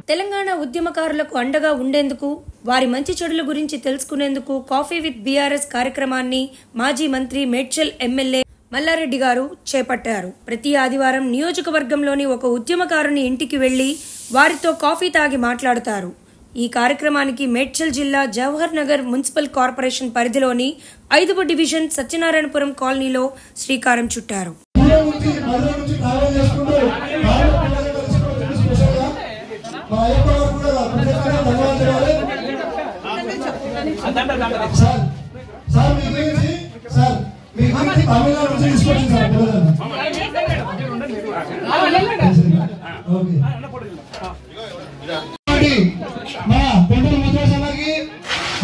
తెలంగాణ ఉద్యమకారులకు అండగా ఉండేందుకు వారి మంచి చెడుల గురించి తెలుసుకునేందుకు కాఫీ విత్ బీఆర్ఎస్ కార్యక్రమాన్ని మాజీ మంత్రి మేడ్చల్ ఎమ్మెల్యే మల్లారెడ్డి గారు చేపట్టారు. ప్రతి ఆదివారం నియోజకవర్గంలోని ఒక ఉద్యమకారుని ఇంటికి వెళ్లి వారితో కాఫీ తాగి మాట్లాడుతారు. ఈ కార్యక్రమానికి మేడ్చల్ జిల్లా జవహర్ నగర్ మున్సిపల్ కార్పొరేషన్ పరిధిలోని 5వ డివిజన్ సత్యనారాయణపురం కాలనీలో శ్రీకారం చుట్టారు.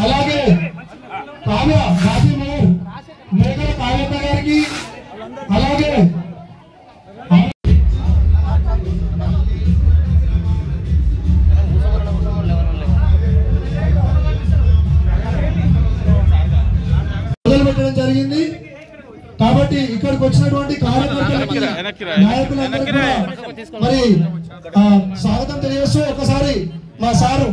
అలాగే కావ్య మేఘల కావ్యత గారికి అలాగే మొదలు పెట్టడం జరిగింది. కాబట్టి ఇక్కడికి వచ్చినటువంటి కార్యకర్తలకి నాయకులందరికీ మరి స్వాగతం తెలియజేస్తూ ఒకసారి మా సారు